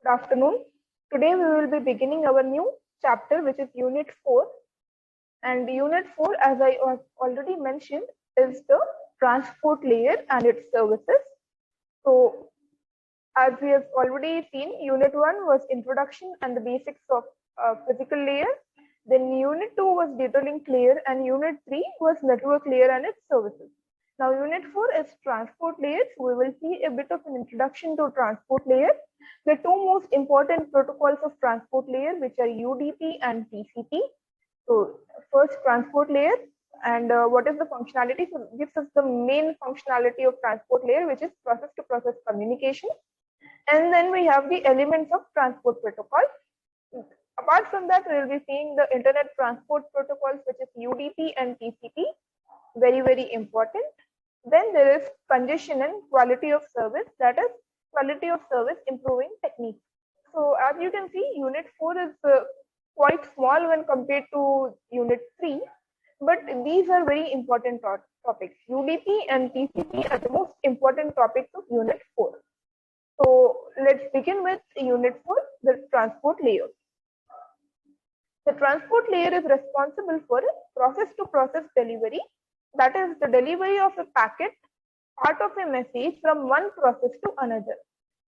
Good afternoon. Today we will be beginning our new chapter, which is Unit 4. And Unit 4, as I already mentioned, is the transport layer and its services. So, as we have already seen, Unit 1 was introduction and the basics of physical layer. Then Unit 2 was data link layer, and Unit 3 was network layer and its services. Now, Unit 4 is transport layers. We will see a bit of an introduction to transport layer. The two most important protocols of transport layer, which are UDP and TCP. So, first transport layer, and what is the functionality? So, it gives us the main functionality of transport layer, which is process-to-process communication. And then we have the elements of transport protocol. Apart from that, we will be seeing the internet transport protocols, which is UDP and TCP, very important. Then there is congestion and quality of service, that is quality of service improving techniques. So as you can see, Unit 4 is quite small when compared to Unit 3, but these are very important topics. UDP and TCP are the most important topics of Unit 4. So let's begin with Unit 4, the transport layer. The transport layer is responsible for process-to-process delivery, that is the delivery of a packet, part of a message from one process to another.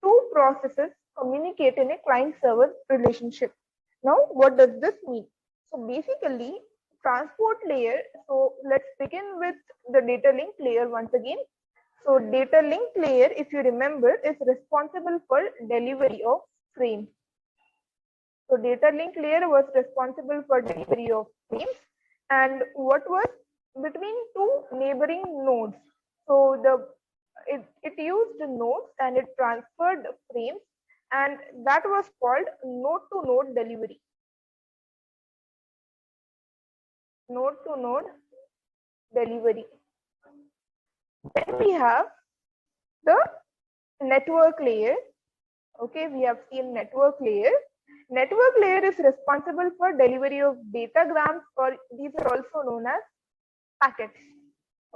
Two processes communicate in a client-server relationship. Now, what does this mean? So basically, transport layer, so let's begin with the data link layer once again. So data link layer, if you remember, is responsible for delivery of frames. So data link layer was responsible for delivery of frames, and what was between two neighboring nodes. So it used nodes and it transferred frames, and that was called node-to-node delivery. Node-to-node delivery. Then we have the network layer. Okay, we have seen network layer. Network layer is responsible for delivery of datagrams, or these are also known as packets.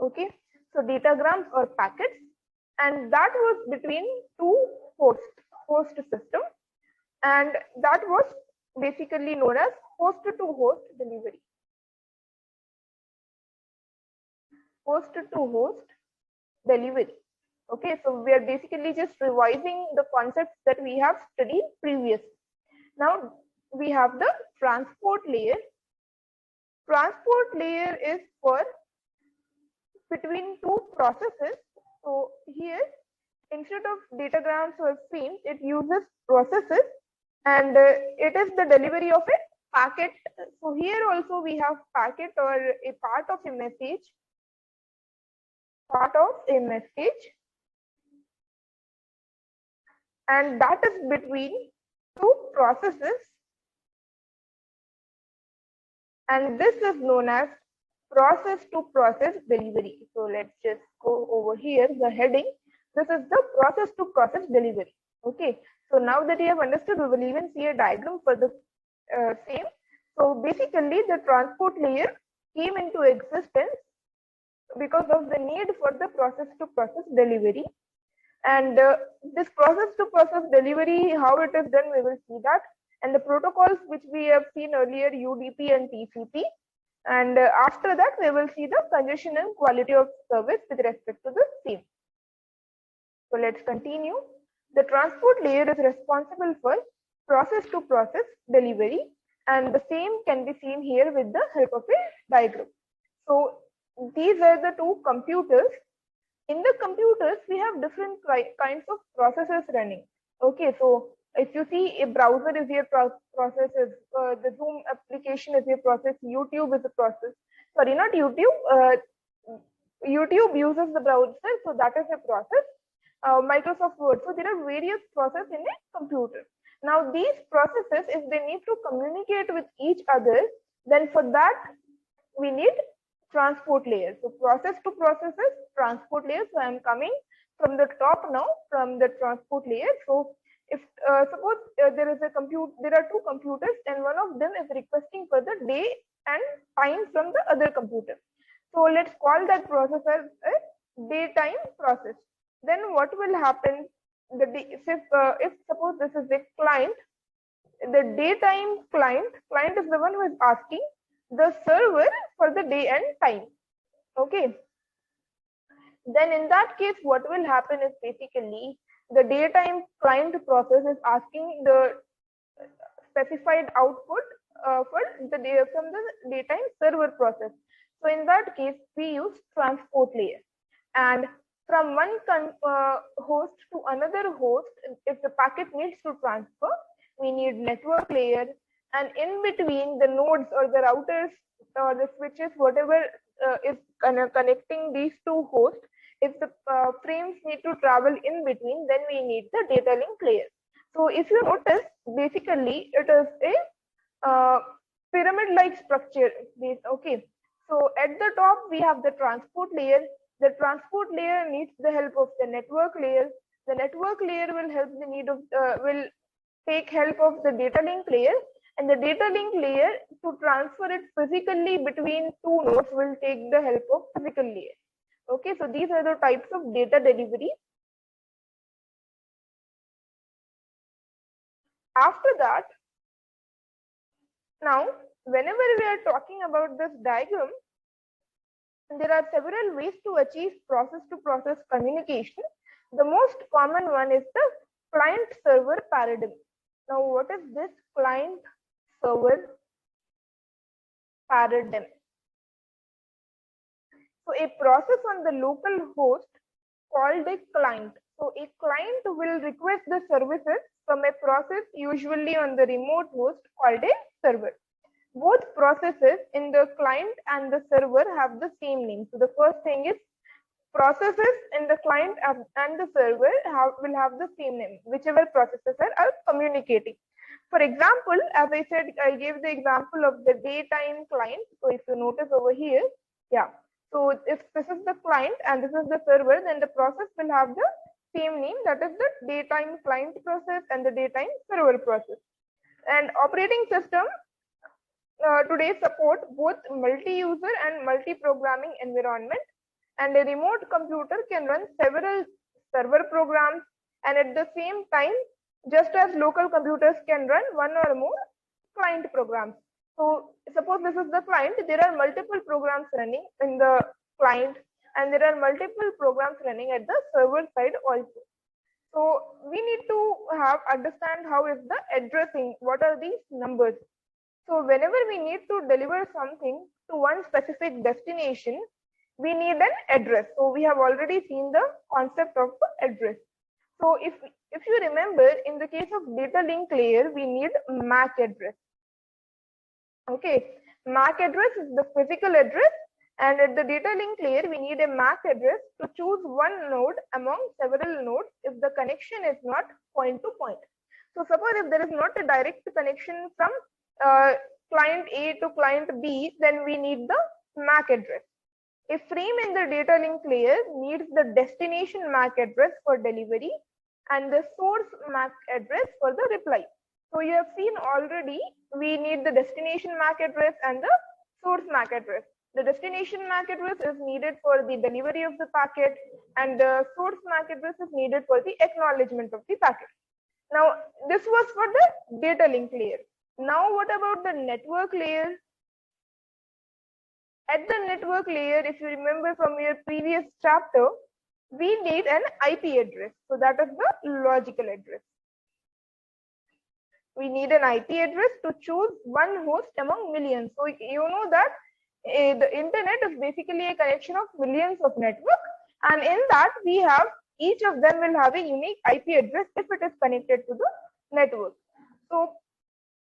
Okay, so datagrams or packets, and that was between two host system, and that was basically known as host to host delivery. Host to host delivery. Okay, so we are basically just revising the concepts that we have studied previously. Now we have the transport layer. Transport layer is for between two processes. So here, instead of datagrams or frames, it uses processes, and it is the delivery of a packet. So here also we have packet, or a part of a message. Part of a message, and that is between two processes, and this is known as process to process delivery. So let's just go over here, the heading. This is the process to process delivery. Okay, so now that you have understood, we will even see a diagram for the same. So basically the transport layer came into existence because of the need for the process to process delivery. And this process to process delivery, how it is done, we will see that. And the protocols which we have seen earlier, UDP and TCP. And after that, we will see the congestion and quality of service with respect to the same. So let's continue. The transport layer is responsible for process to process delivery, and the same can be seen here with the help of a diagram. So these are the two computers. In the computers, we have different kinds of processes running. Okay, so if you see, a browser is your process, the Zoom application is your process, YouTube is a process. Sorry, not YouTube. YouTube uses the browser, so that is a process. Microsoft Word. So there are various processes in a computer. Now these processes, if they need to communicate with each other, then for that we need transport layer. So process to processes, transport layer. So I am coming from the top now, from the transport layer. So if suppose there are two computers, and one of them is requesting for the day and time from the other computer. So let's call that process as a daytime process. Then what will happen? if suppose this is a client, the daytime client is the one who is asking the server for the day and time. Okay, then in that case what will happen is basically the daytime client process is asking the specified output for the day from the daytime server process. So in that case we use transport layer, and from one host to another host, if the packet needs to transfer, we need network layer, and in between the nodes or the routers or the switches, whatever is connecting these two hosts, if the frames need to travel in between, then we need the data link layer. So if you notice, basically it is a pyramid-like structure. Okay, so at the top we have the transport layer. The transport layer needs the help of the network layer. The network layer will help the need of will take help of the data link layer, and the data link layer to transfer it physically between two nodes will take the help of physical layer. Okay, so these are the types of data delivery. After that, now whenever we are talking about this diagram, there are several ways to achieve process-to-process communication. The most common one is the client-server paradigm. Now, what is this client-server paradigm? So, a process on the local host called a client. So, a client will request the services from a process usually on the remote host called a server. Both processes in the client and the server have the same name. So the first thing is processes in the client and the server will have the same name, whichever processes are communicating. For example, as I said, I gave the example of the daytime client. So if you notice over here, yeah. So if this is the client and this is the server, then the process will have the same name, that is the daytime client process and the daytime server process. And operating system today support both multi-user and multi-programming environment, and a remote computer can run several server programs, and at the same time, just as local computers can run one or more client programs. So suppose this is the client, there are multiple programs running in the client, and there are multiple programs running at the server side also. So we need to understand how is the addressing, what are these numbers. So whenever we need to deliver something to one specific destination, we need an address. So we have already seen the concept of address. So if you remember, in the case of data link layer, we need MAC address. Okay, MAC address is the physical address, and at the data link layer, we need a MAC address to choose one node among several nodes if the connection is not point to point. So suppose if there is not a direct connection from client A to client B, then we need the MAC address. A frame in the data link layer needs the destination MAC address for delivery and the source MAC address for the reply. So you have seen already, we need the destination MAC address and the source MAC address. The destination MAC address is needed for the delivery of the packet, and the source MAC address is needed for the acknowledgement of the packet. Now, this was for the data link layer. Now, what about the network layer? At the network layer, if you remember from your previous chapter, we need an IP address. So that is the logical address. We need an IP address to choose one host among millions. So you know that the internet is basically a connection of millions of networks, and in that we have, each of them will have a unique IP address if it is connected to the network. So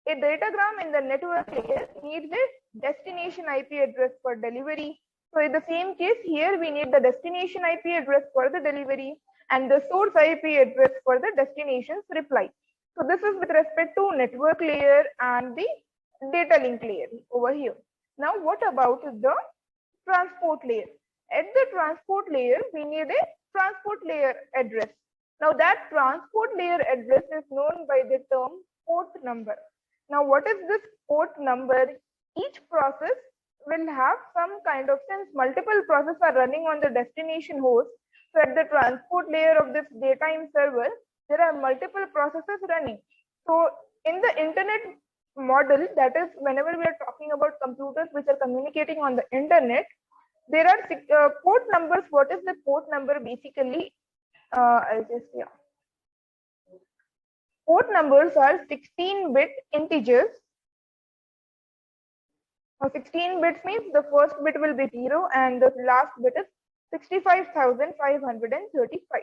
a datagram in the network layer needs a destination IP address for delivery. So in the same case here, we need the destination IP address for the delivery and the source IP address for the destination's reply. So this is with respect to network layer and the data link layer over here. Now what about the transport layer? At the transport layer, we need a transport layer address. Now that transport layer address is known by the term port number. Now what is this port number? Each process will have some kind of, since multiple processes are running on the destination host, so at the transport layer of this daytime server, there are multiple processes running. So in the internet model, that is whenever we are talking about computers which are communicating on the internet, there are port numbers. What is the port number basically? I'll just, yeah. Port numbers are 16-bit integers. 16 bits means the first bit will be 0 and the last bit is 65,535.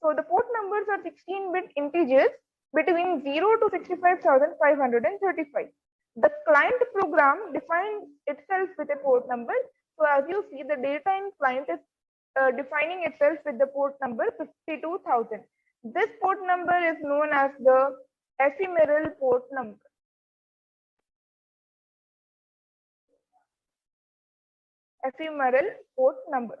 So the port numbers are 16-bit integers between 0 to 65,535. The client program defines itself with a port number. So as you see, the data in client is defining itself with the port number 52,000. This port number is known as the ephemeral port number. Ephemeral port number.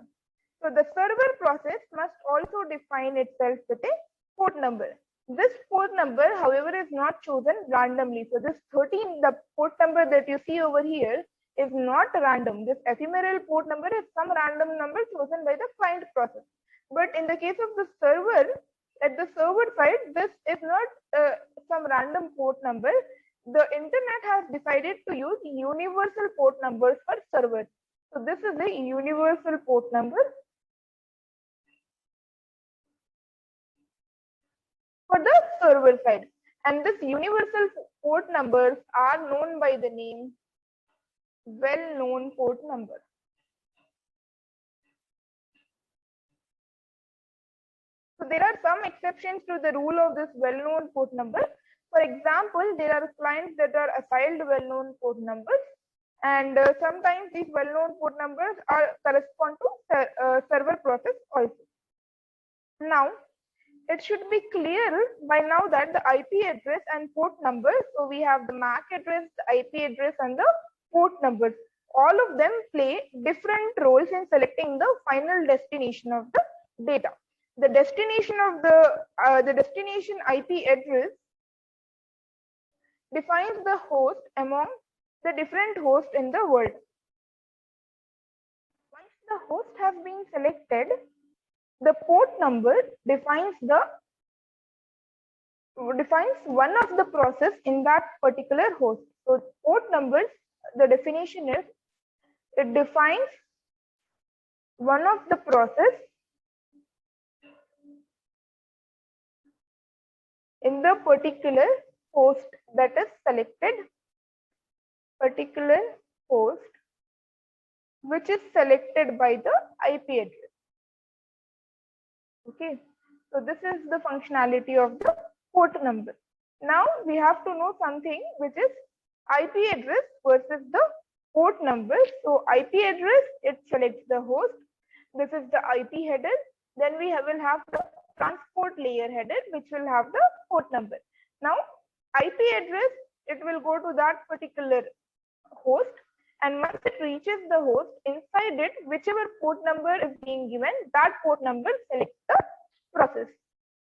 So the server process must also define itself with a port number. This port number, however, is not chosen randomly. So this 13, the port number that you see over here is not random. This ephemeral port number is some random number chosen by the client process. But in the case of the server, at the server side, this is not some random port number. The internet has decided to use universal port numbers for servers. So this is the universal port number for the server side. And this universal port numbers are known by the name well-known port number. So there are some exceptions to the rule of this well-known port number. For example, there are clients that are assigned well-known port numbers, and sometimes these well-known port numbers are correspond to server process also. Now, it should be clear by now that the IP address and port numbers, so we have the MAC address, the IP address, and the port numbers. All of them play different roles in selecting the final destination of the data. The destination of the destination IP address defines the host among the different hosts in the world. Once the host has been selected, the port number defines one of the process in that particular host. So port numbers, the definition is it defines one of the process in the particular host that is selected, particular host which is selected by the IP address. Okay, so this is the functionality of the port number. Now we have to know something which is IP address versus the port number. So IP address, it selects the host. This is the IP header. Then we will have the transport layer header, which will have the port number. Now IP address, it will go to that particular host, and once it reaches the host, inside it, whichever port number is being given, that port number selects the process.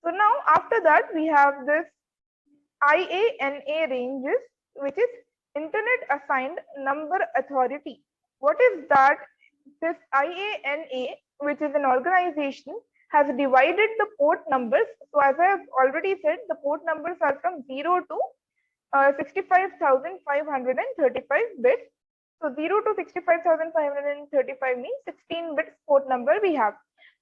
So now after that, we have this IANA ranges, which is Internet Assigned Number Authority. What is that? This IANA, which is an organization, has divided the port numbers. So as I have already said, the port numbers are from 0 to 65,535 bits. So 0 to 65,535 means 16 bits port number we have.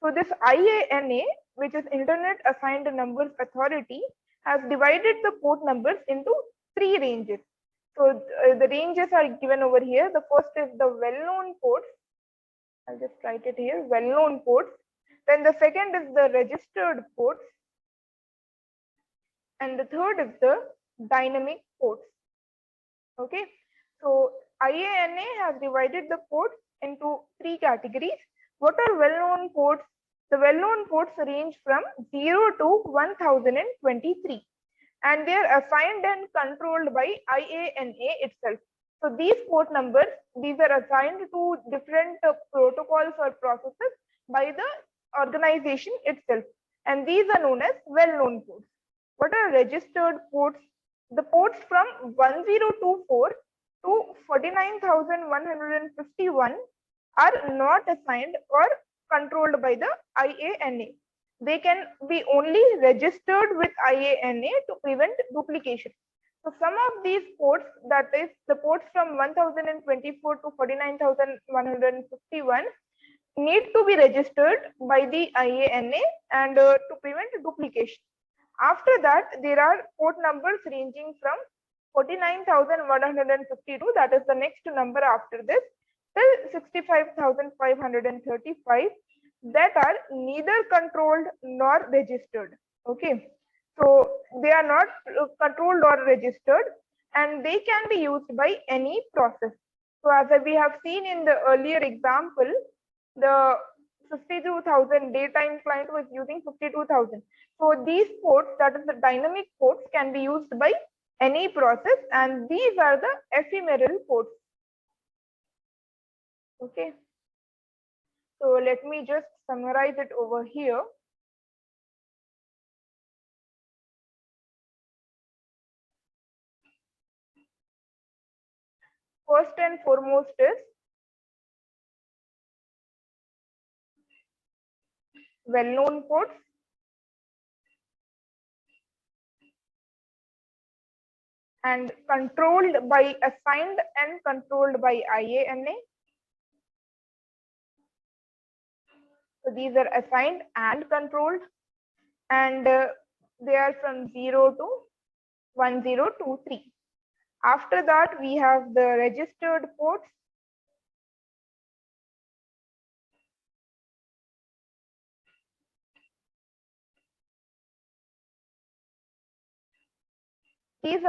So this IANA, which is Internet Assigned Numbers Authority, has divided the port numbers into 3 ranges. So the ranges are given over here. The first is the well-known ports. I'll just write it here, well-known ports. Then the second is the registered ports. And the third is the dynamic ports. Okay, so IANA has divided the ports into 3 categories. What are well-known ports? The well-known ports range from 0 to 1023, and they are assigned and controlled by IANA itself. So these port numbers, these are assigned to different protocols or processes by the organization itself, and these are known as well-known ports. What are registered ports? The ports from 1024 to 49,151 are not assigned or controlled by the IANA. they can be only registered with IANA to prevent duplication. So some of these ports, that is the ports from 1024 to 49,151, need to be registered by the IANA and to prevent duplication. After that, there are port numbers ranging from 49,152, that is the next number after this, till 65,535, that are neither controlled nor registered. Okay, so they are not controlled or registered, and they can be used by any process. So as we have seen in the earlier example, the 52,000 daytime client was using 52,000. So these ports, that is the dynamic ports, can be used by any process, and these are the ephemeral ports. Okay. So let me just summarize it over here. First and foremost is well-known ports. And controlled by, assigned and controlled by IANA. So these are assigned and controlled, and they are from 0 to 1023. After that, we have the registered ports. These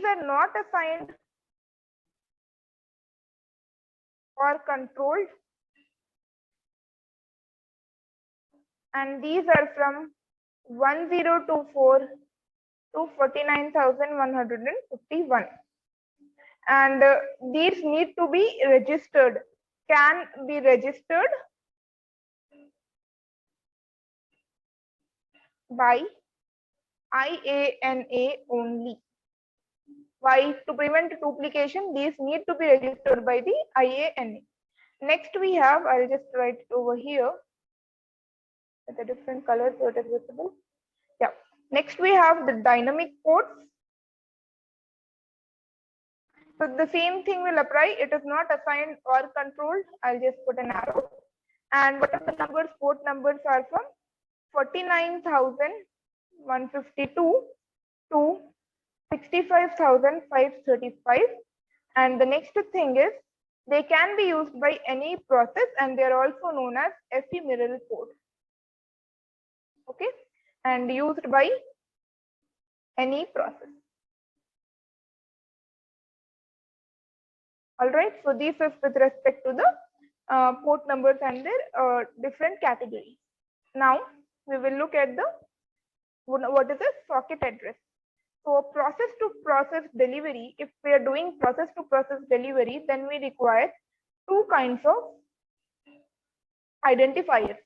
are not assigned or controlled, and these are from 1024 to 49,151, and these need to be registered, can be registered by IANA only. Why? To prevent duplication, these need to be registered by the IANA. Next we have, I'll just write it over here with a different color so it is visible. Yeah. Next we have the dynamic ports. So the same thing will apply. It is not assigned or controlled. I'll just put an arrow. And what are the numbers? Port numbers are from 49,152 to 65,535. And the next thing is they can be used by any process, and they are also known as ephemeral ports. Okay, and used by any process. All right, so this is with respect to the port numbers and their different categories. Now we will look at the what is a socket address. So process to process delivery, if we are doing process to process delivery, then we require two kinds of identifiers.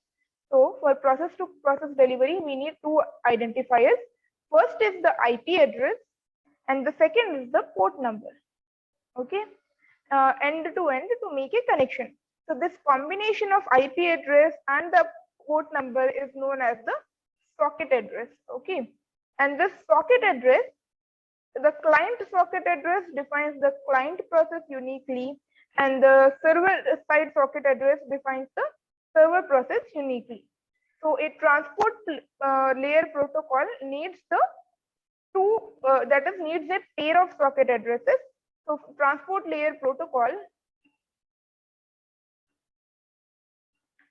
So for process to process delivery, we need two identifiers. First is the IP address, and the second is the port number. Okay, end to end to make a connection. So this combination of IP address and the port number is known as the socket address. Okay, and this socket address, the client socket address defines the client process uniquely, and the server side socket address defines the server process uniquely. So a transport layer protocol needs the needs a pair of socket addresses. So transport layer protocol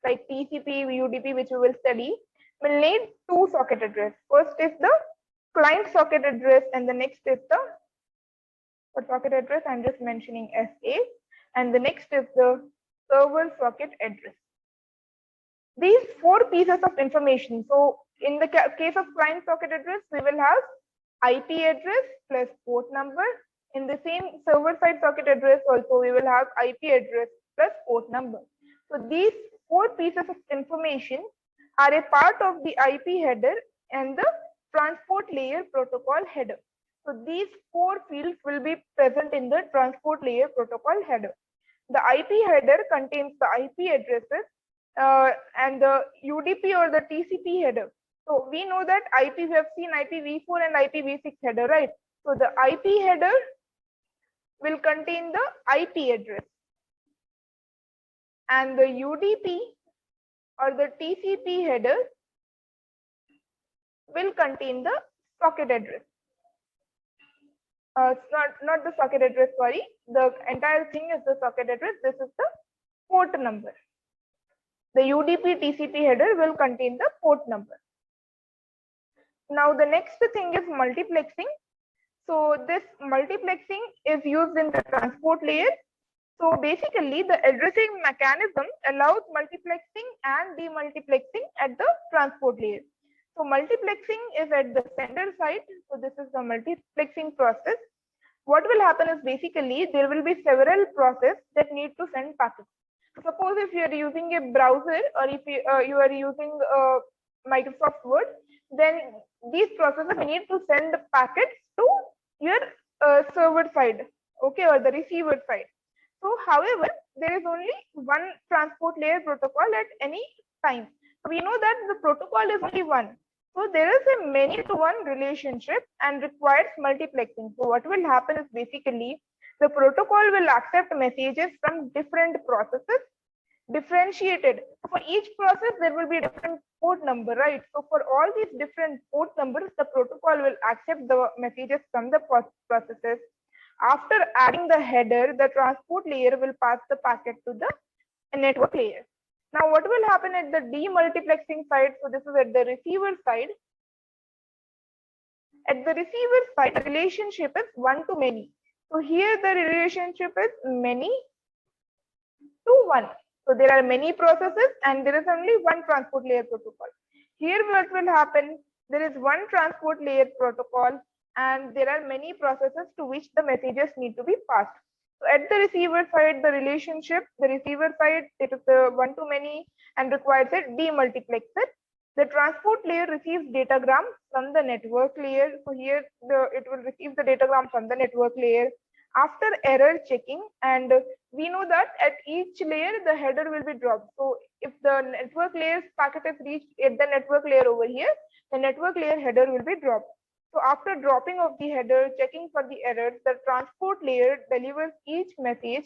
like TCP, UDP, which we will study, will need two socket address. First is the client socket address, and the next is the socket address. I'm just mentioning SA, and the next is the server socket address. These four pieces of information. So in the case of client socket address, we will have IP address plus port number. In the same server side socket address also, we will have IP address plus port number. So these four pieces of information are a part of the IP header and the transport layer protocol header. So these four fields will be present in the transport layer protocol header. The IP header contains the IP addresses and the UDP or the TCP header. So we know that IP, we have seen IPv4 and IPv6 header, right? So the IP header will contain the IP address, and the UDP or the TCP header will contain the socket address. It's not the socket address, sorry. The entire thing is the socket address. This is the port number. The UDP TCP header will contain the port number. Now the next thing is multiplexing. So this multiplexing is used in the transport layer. So basically the addressing mechanism allows multiplexing and demultiplexing at the transport layer. So multiplexing is at the sender side. So this is the multiplexing process. What will happen is basically there will be several processes that need to send packets. Suppose if you are using a browser or if you are using Microsoft Word, then these processes need to send packets to your server side, okay, or the receiver side. So, however, there is only one transport layer protocol at any time. We know that the protocol is only one. So, there is a many-to-one relationship and requires multiplexing. So, what will happen is basically the protocol will accept messages from different processes differentiated. For each process, there will be a different port number, right? So, for all these different port numbers, the protocol will accept the messages from the processes. After adding the header, the transport layer will pass the packet to the network layer. Now, what will happen at the demultiplexing side? So, this is at the receiver side. At the receiver side, the relationship is one to many. So, here the relationship is many to one. So, there are many processes and there is only one transport layer protocol. Here, what will happen? There is one transport layer protocol and there are many processes to which the messages need to be passed. So at the receiver side, the relationship, the receiver side, it is the one to many and requires a demultiplexer. The transport layer receives datagram from the network layer. So here it will receive the datagram from the network layer after error checking, and we know that at each layer the header will be dropped. So if the network layer's packet is reached at the network layer over here, the network layer header will be dropped. So after dropping of the header, checking for the errors, the transport layer delivers each message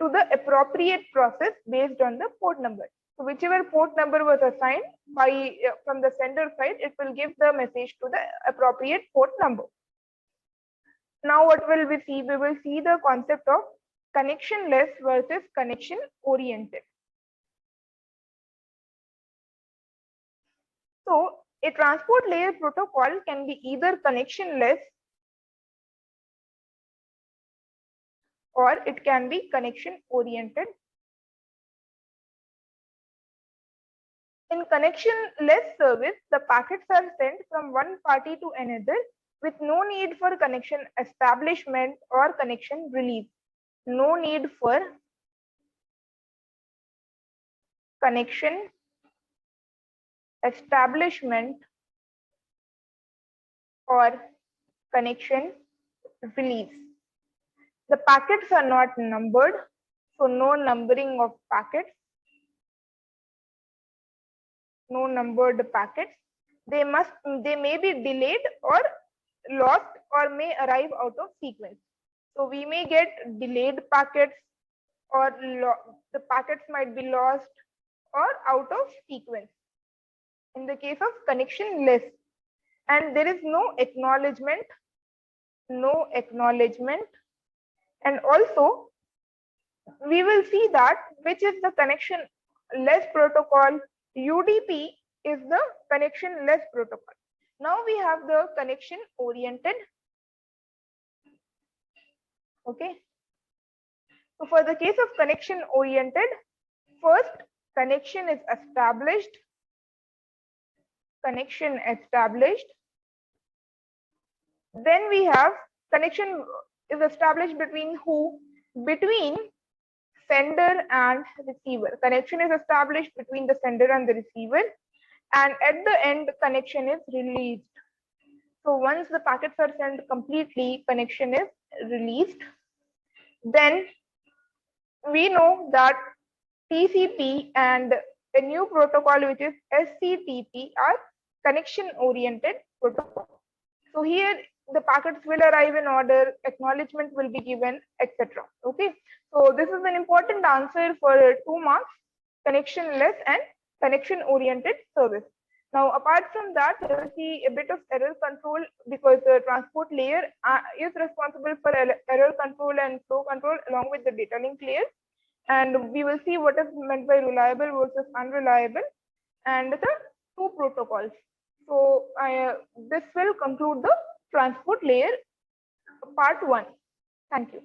to the appropriate process based on the port number. So whichever port number was assigned by from the sender side, it will give the message to the appropriate port number. Now what will we see? We will see the concept of connectionless versus connection oriented. So a transport layer protocol can be either connectionless or it can be connection oriented. In connectionless service, the packets are sent from one party to another with no need for connection establishment or connection release. No need for connection establishment or connection release. The packets are not numbered, so no numbering of packets, no numbered packets. They may be delayed or lost or may arrive out of sequence. So we may get delayed packets or the packets might be lost or out of sequence in the case of connectionless, and there is no acknowledgement, and also we will see that which is the connectionless protocol. UDP is the connectionless protocol. Now we have the connection oriented. Okay. So for the case of connection oriented, first connection is established. Connection established. Then we have connection is established between who? Between sender and receiver. Connection is established between the sender and the receiver, and at the end connection is released. So once the packets are sent completely, connection is released. Then we know that TCP and a new protocol which is SCTP or connection oriented protocol. So here the packets will arrive in order, acknowledgement will be given, etc. Okay, so this is an important answer for 2 marks, connectionless and connection oriented service. Now apart from that, you will see a bit of error control, because the transport layer is responsible for error control and flow control along with the data link layer, and we will see what is meant by reliable versus unreliable and the 2 protocols. So this will conclude the transport layer part 1. Thank you.